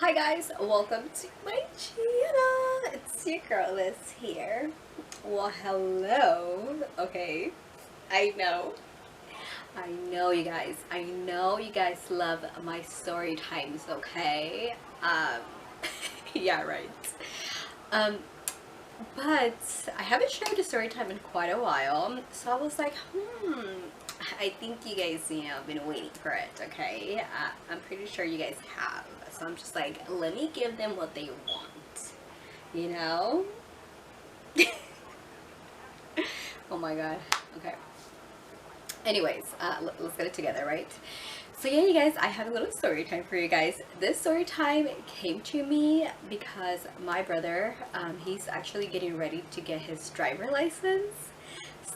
Hi guys, welcome to my channel. It's your girl Liz here. Well, hello. Okay, I know. You guys. I know you guys love my story times. Okay. Yeah, right. Um, but I haven't shared a story time in quite a while, so I was like, I think you guys, been waiting for it, okay? I'm pretty sure you guys have. So I'm just like, let me give them what they want, you know? Oh my god. Okay. Anyways, let's get it together, right? So yeah, you guys, I have a little story time for you guys. This story time came to me because my brother, he's actually getting ready to get his driver license.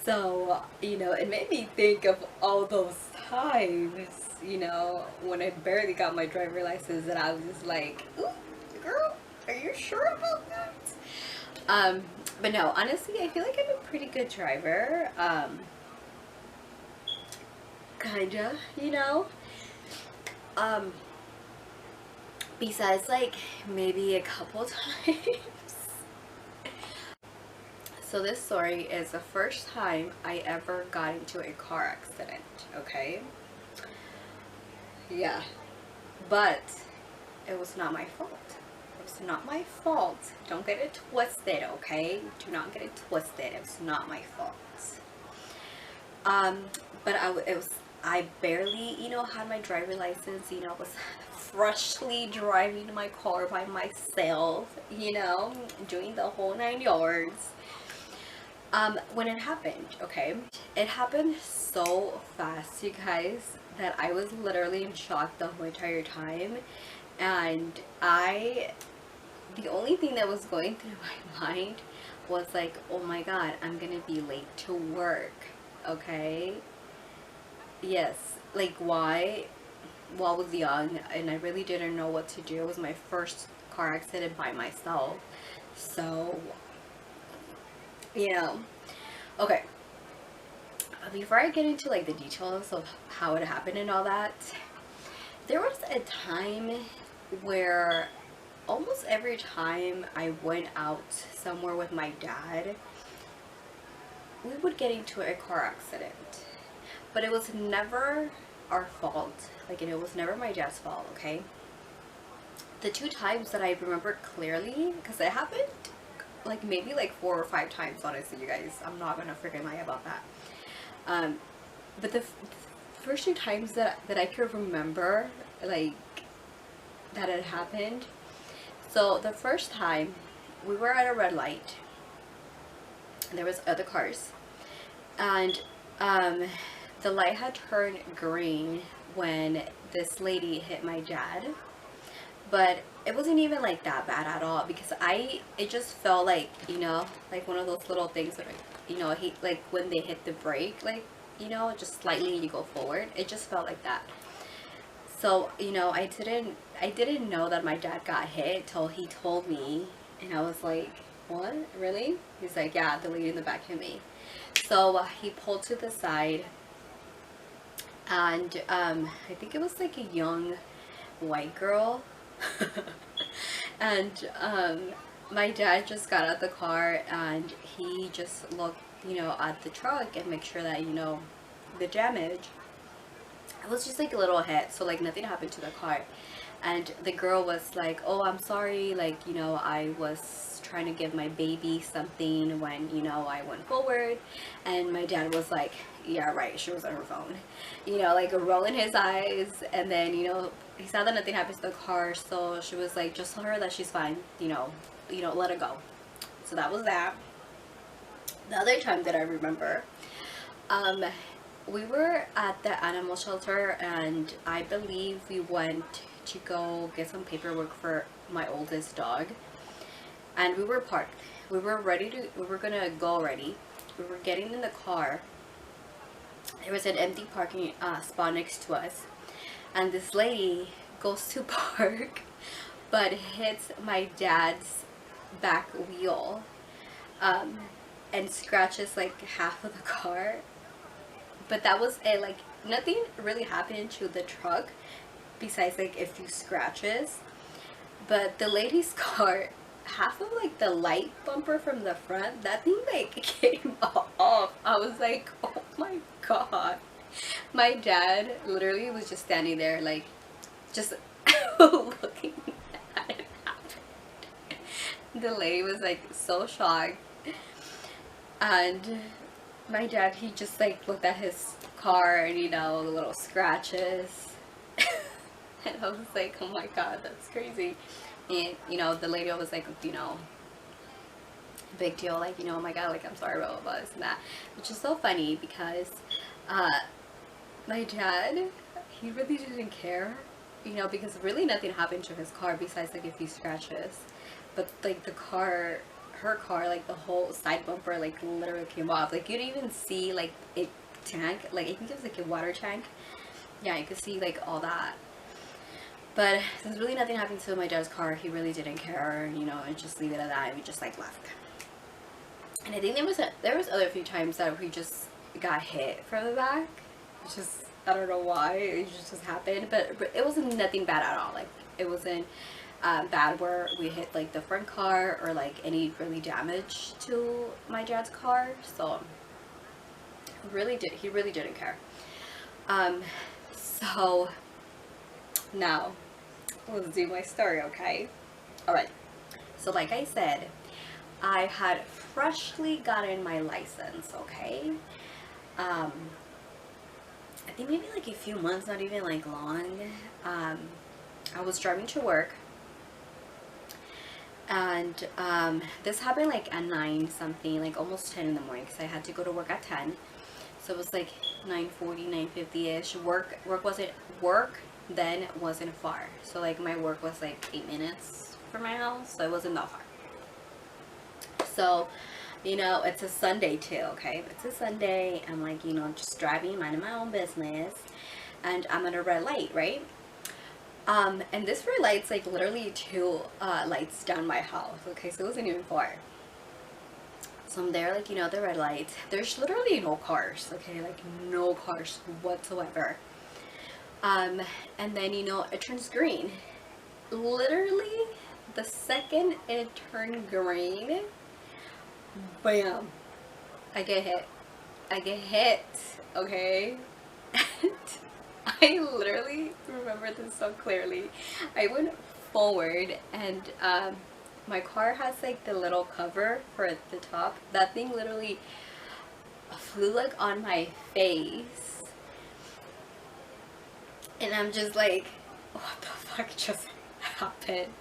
So, it made me think of all those times, when I barely got my driver license and I was just like, ooh, girl, are you sure about that? Um, but no, honestly, I feel like I'm a pretty good driver. Kinda, Um, besides like maybe a couple times. So this story is the first time I ever got into a car accident, okay? Yeah, but it was not my fault. It was not my fault. Don't get it twisted, okay? Do not get it twisted. It was not my fault. Um, but I barely, had my driver license. Was freshly driving my car by myself. Doing the whole 9 yards. When it happened, okay, it happened so fast, you guys, that I was literally in shock the whole entire time. And the only thing that was going through my mind was like, oh my god, I'm gonna be late to work, okay? Yes, like why? Well, I was young and I really didn't know what to do. It was my first car accident by myself. So, you know, okay. Before I get into like the details of how it happened and all that, there was a time where almost every time I went out somewhere with my dad, we would get into a car accident. But it was never our fault. Like, it was never my dad's fault, okay? The two times that I remember clearly, because it happened like maybe like 4 or 5 times, honestly, you guys. I'm not gonna freaking lie about that. But the first 2 times that I could remember, like, that it happened. So the first time, we were at a red light. And there was other cars, and the light had turned green when this lady hit my dad. But it wasn't even like that bad at all, because it just felt like, like one of those little things that, he, like when they hit the brake, like, just slightly you go forward. It just felt like that. So, I didn't know that my dad got hit till he told me, and I was like, what? Really? He's like, yeah, the lady in the back hit me. So he pulled to the side, and I think it was like a young white girl. And my dad just got out of the car and he just looked, at the truck and make sure that, the damage. It was just like a little hit, so like nothing happened to the car. And the girl was like, oh, I'm sorry, like, I was trying to give my baby something when, I went forward. And my dad was like, yeah, right, she was on her phone, like rolling his eyes. And then, he saw that nothing happened to the car, so she was like, just tell her that she's fine, let her go. So that was that. The other time that I remember, we were at the animal shelter, and I believe we went to go get some paperwork for my oldest dog. And we were parked. We were gonna go already. We were getting in the car. There was an empty parking spot next to us. And this lady goes to park, but hits my dad's back wheel, and scratches like half of the car. But that was it. Like, nothing really happened to the truck besides like a few scratches. But the lady's car, half of like the light bumper from the front, that thing like came off. I was like, oh my god. My dad literally was just standing there like just looking at it happen. The lady was like so shocked, and my dad, he just like looked at his car and, you know, the little scratches. And I was like, oh my god, that's crazy. And, you know, the lady was like, you know, big deal, like, you know, oh my god, like, I'm sorry about this and that. Which is so funny because my dad, he really didn't care, you know, because really nothing happened to his car besides like a few scratches. But like the car, her car, like the whole side bumper like literally came off. Like you didn't even see like a tank, like I think it was like a water tank. Yeah, you could see like all that. But since really nothing happened to my dad's car, he really didn't care, you know, and just leave it at that, and we just like left. And I think there was other few times that we just got hit from the back, which is, I don't know why, it just happened, but it wasn't nothing bad at all. Like it wasn't bad where we hit like the front car or like any really damage to my dad's car. So he really didn't care. So now let's do my story, okay? All right. So like I said, I had freshly gotten my license, okay? I think maybe like a few months, not even like long. I was driving to work, and this happened like at 9 something, like almost 10 in the morning, because I had to go to work at 10. So it was like 9:40, 9:50ish. Work then wasn't far. So like my work was like 8 minutes from my house, so it wasn't that far. So, you know, it's a Sunday too, okay? It's a Sunday. I'm like, you know, just driving, minding my own business, and I'm at a red light, right? And this red light's like literally 2 lights down my house, okay? So it wasn't even far. So I'm there, like, you know, the red light. There's literally no cars, okay? Like no cars whatsoever. And then, you know, it turns green. Literally, the second it turned green, bam, I get hit. I get hit, okay? And I literally remember this so clearly. I went forward, and my car has like the little cover for the top. That thing literally flew like on my face, and I'm just like, what the fuck just happened?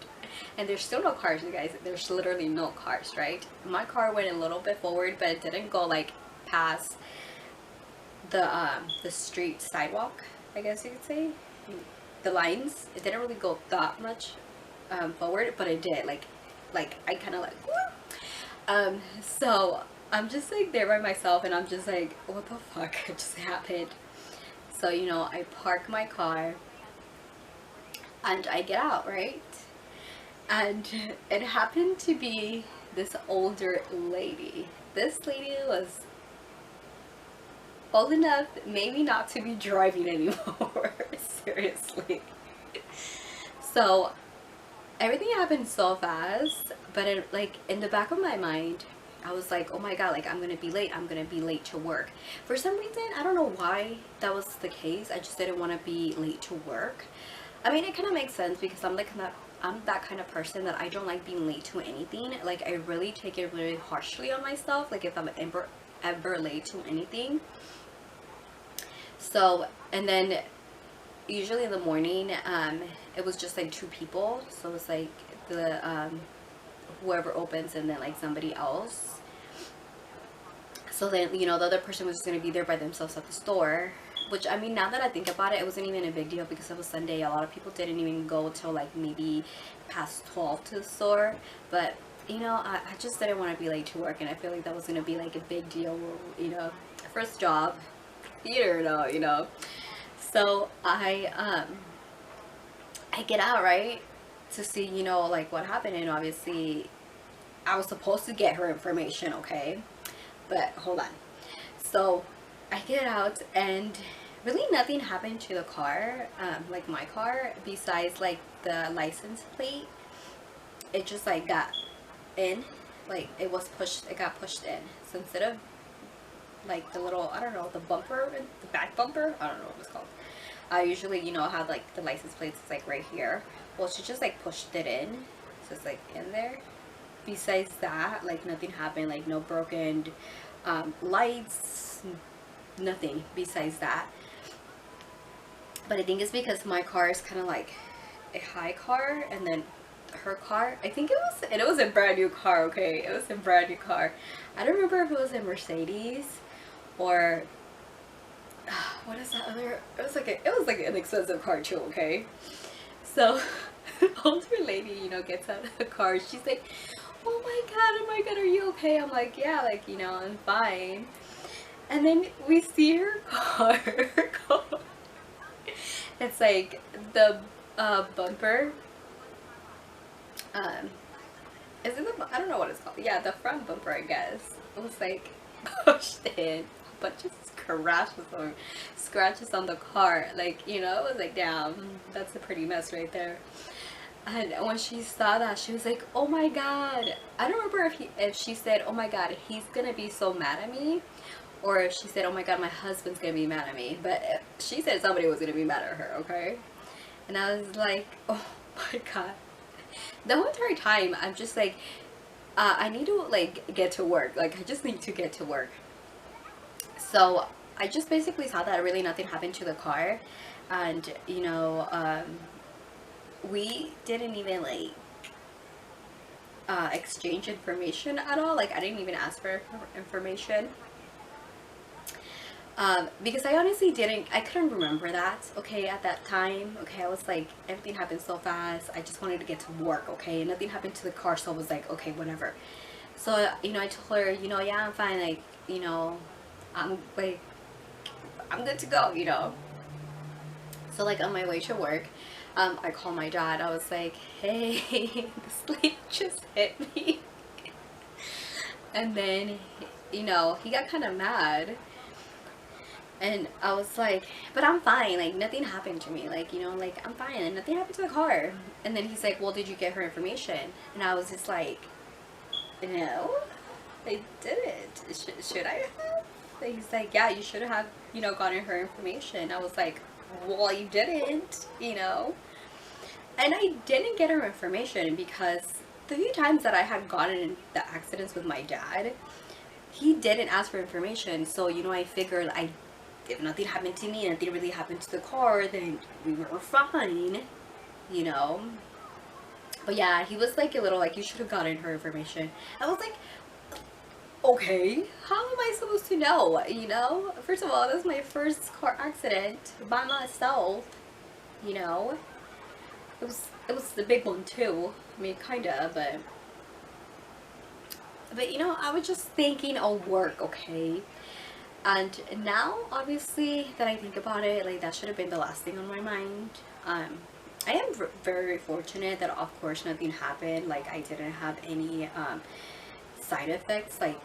And there's still no cars, you guys. There's literally no cars, right? My car went a little bit forward, but it didn't go like past the street sidewalk, I guess you could say, the lines. It didn't really go that much forward, but it did. Like I kind of like whoop. So I'm just like there by myself, and I'm just like, what the fuck just happened? So, you know, I park my car and I get out, right? And it happened to be this older lady. This lady was old enough maybe not to be driving anymore. Seriously. So everything happened so fast, but it, like in the back of my mind, I was like, oh my god, like I'm gonna be late. I'm gonna be late to work. For some reason, I don't know why that was the case. I just didn't want to be late to work. I mean, it kind of makes sense because I'm that kind of person that I don't like being late to anything. Like I really take it really harshly on myself, like if I'm ever late to anything. So, and then usually in the morning, it was just like 2 people. So it was like the whoever opens and then like somebody else. So then, you know, the other person was just going to be there by themselves at the store. Which, I mean, now that I think about it, it wasn't even a big deal because it was Sunday. A lot of people didn't even go till like maybe past 12 to the store. But, you know, I just didn't want to be late to work, and I feel like that was going to be like a big deal, you know, first job, you don't know, you know. So I get out, right, to see, you know, like what happened, and obviously I was supposed to get her information, okay? But hold on. So I get out, and really nothing happened to the car, like my car, besides like the license plate. it just like got in, like it was pushed, it got pushed in. So instead of like the little, I don't know, the bumper, the back bumper, I don't know what it's called. I usually, you know, have like the license plates like right here. Well, she just like pushed it in, so it's like in there. Besides that, like nothing happened, like no broken lights, nothing besides that. But I think it's because my car is kind of like a high car, and then her car, I think it was, and it was a brand new car, okay? It was a brand new car. I don't remember if it was a Mercedes or what is that other, it was like an expensive car too, okay? So older lady, you know, gets out of the car. She's like, oh my god, are you okay? I'm like, yeah, like, you know, I'm fine. And then we see her car. It's like the bumper. Is it the, I don't know what it's called. Yeah, the front bumper, I guess. It was like pushed in. A bunch of scratches on the car. Like, you know, it was like, damn, that's a pretty mess right there. And when she saw that, she was like, oh my god. I don't remember if she said, oh my god, he's gonna be so mad at me, or if she said, oh my god, my husband's gonna be mad at me. But she said somebody was gonna be mad at her, okay? And I was like, oh my god. The whole entire time, I'm just like, I need to like get to work. Like, I just need to get to work. So I just basically saw that really nothing happened to the car. And, you know, we didn't even like exchange information at all. Like, I didn't even ask for information. Because I honestly I couldn't remember that, okay, at that time, okay, I was like, everything happened so fast, I just wanted to get to work, okay, and nothing happened to the car, so I was like, okay, whatever. So, you know, I told her, you know, yeah, I'm fine, like, you know, I'm good to go, you know. So, like, on my way to work, I called my dad. I was like, hey, this lady just hit me. And then, you know, he got kind of mad. And I was like, but I'm fine, like, nothing happened to me, like, you know, like, I'm fine, and nothing happened to the car. And then he's like, well, did you get her information? And I was just like, no, I didn't. Should I have? And he's like, yeah, you should have, you know, gotten her information. I was like, well, you didn't, you know. And I didn't get her information because the few times that I had gotten in the accidents with my dad, he didn't ask for information. So, you know, I figured if nothing happened to me and nothing really happened to the car, then we were fine, you know. But yeah, he was like a little like, you should have gotten her information. I was like, okay, how am I supposed to know, you know? First of all, this is my first car accident by myself, you know. It was the big one too. I mean, kinda, but you know, I was just thinking of work, okay? And now, obviously, that I think about it, like, that should have been the last thing on my mind. I am very fortunate that, of course, nothing happened. Like, I didn't have any side effects. Like,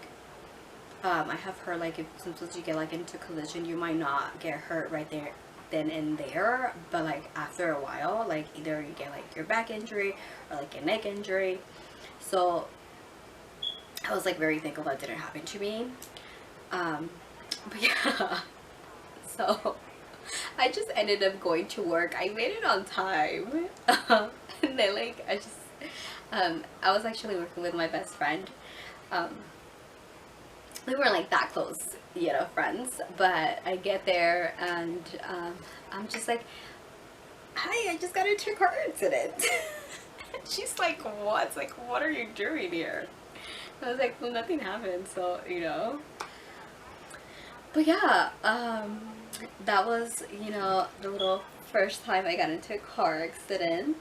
I have heard, like, if sometimes you get, like, into collision, you might not get hurt right there, then and there. But, like, after a while, like, either you get, like, your back injury or, like, a neck injury. So, I was, like, very thankful that didn't happen to me. But yeah, so I just ended up going to work. I made it on time. And then, like, I was actually working with my best friend. We weren't like that close, you know, friends, but I get there and I'm just like, hi, I just got into a car accident. She's like, what? Like, what are you doing here? I was like, well, nothing happened, so, you know. But yeah, that was, you know, the little first time I got into a car accident.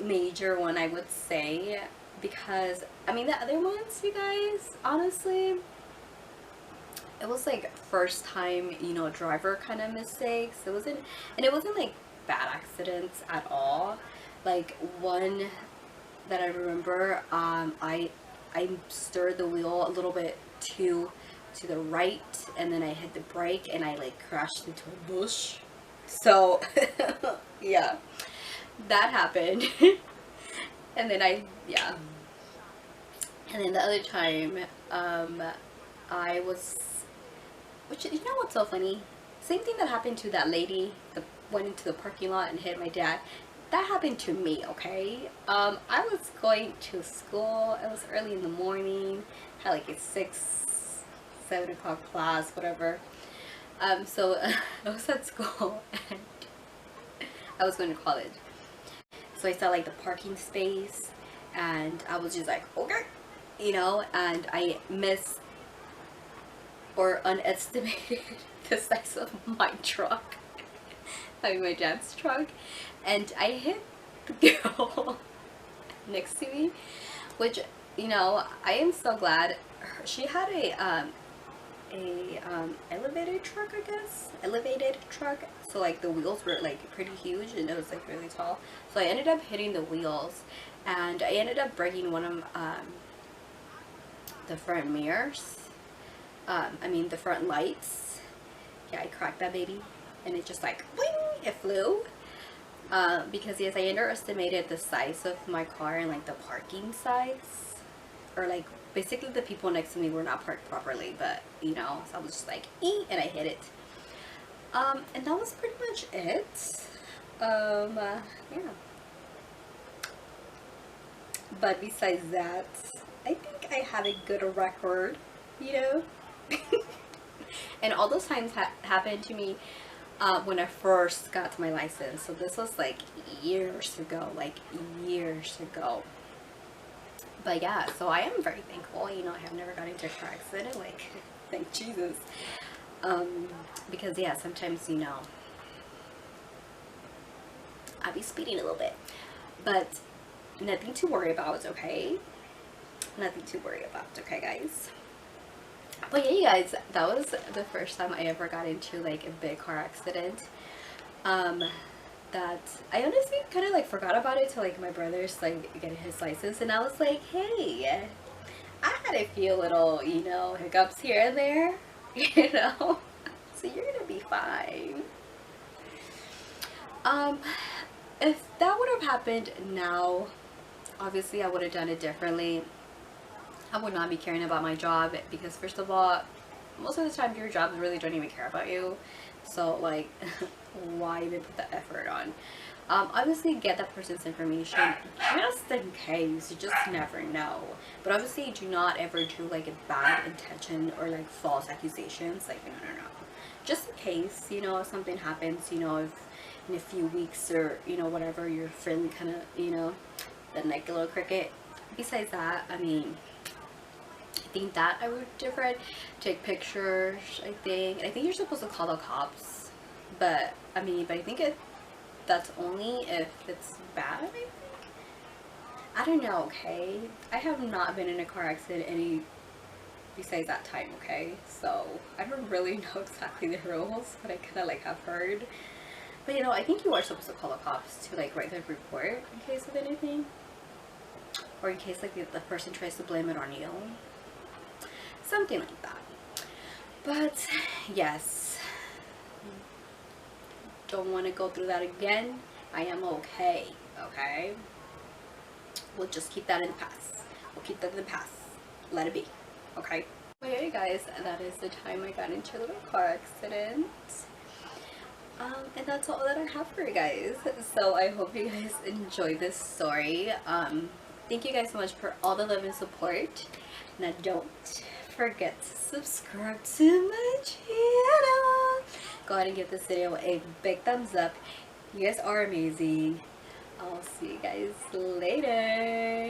Major one, I would say, because, I mean, the other ones, you guys, honestly, it was like first time, you know, driver kind of mistakes. It wasn't like bad accidents at all. Like, one that I remember, I stirred the wheel a little bit to the right, and then I hit the brake and I like crashed into a bush. So yeah, that happened. And then yeah. And then the other time, I was, which, you know what's so funny? Same thing that happened to that lady that went into the parking lot and hit my dad. That happened to me, okay? I was going to school. It was early in the morning. Had like a 7 o'clock class, whatever. So I was at school and I was going to college. So I saw like the parking space and I was just like, okay, you know, and I missed or underestimated the size of my truck. I mean my dad's truck. And I hit the girl next to me, which, you know, I am so glad. She had a elevated truck, I guess. Elevated truck. So like the wheels were like pretty huge and it was like really tall. So I ended up hitting the wheels and I ended up breaking one of the front mirrors. I mean the front lights. Yeah, I cracked that baby and it just like wing, it flew. Because yes, I underestimated the size of my car and like the parking size, or like basically the people next to me were not parked properly, but you know, so I was just like and I hit it. And that was pretty much it. Yeah. But besides that, I think I have a good record, you know. And all those times happened to me when I first got my license. So this was like years ago, But yeah, so I am very thankful. You know, I have never gotten into a car accident. Like, thank Jesus. Because yeah, sometimes, you know, I'll be speeding a little bit, but nothing to worry about. Okay, nothing to worry about. Okay, guys. But yeah, you guys, that was the first time I ever got into like a big car accident. That I honestly kind of like forgot about it till like my brother's like getting his license, and I was like, hey, I had a few little, you know, hiccups here and there, you know, so you're gonna be fine. If that would have happened now, obviously I would have done it differently. I would not be caring about my job because first of all, most of the time your job really don't even care about you. So like, why even put the effort on? Obviously get that person's information just in case. You just never know. But obviously do not ever do like a bad intention or like false accusations. Like no. Just in case, you know, if something happens, you know, if in a few weeks or, you know, whatever, your friend kind of, you know, the like a little cricket. Besides that, I mean, I think that I would do different. Take pictures, I think you're supposed to call the cops, but I mean, but I think that's only if it's bad, I think. I don't know, okay? I have not been in a car accident any besides that time, okay? So I don't really know exactly the rules, but I kind of like have heard. But you know, I think you are supposed to call the cops to like write the report in case of anything, or in case like the person tries to blame it on you, something like that. But yes, don't want to go through that again. I am okay. We'll just keep that in the past. We'll keep that in the past. Let it be. Okay? Well, yeah, you guys, that is the time I got into a little car accident. And that's all that I have for you guys. So I hope you guys enjoyed this story. Thank you guys so much for all the love and support. Now don't forget to subscribe to my channel. Go ahead and give this video a big thumbs up. You guys are amazing. I'll see you guys later.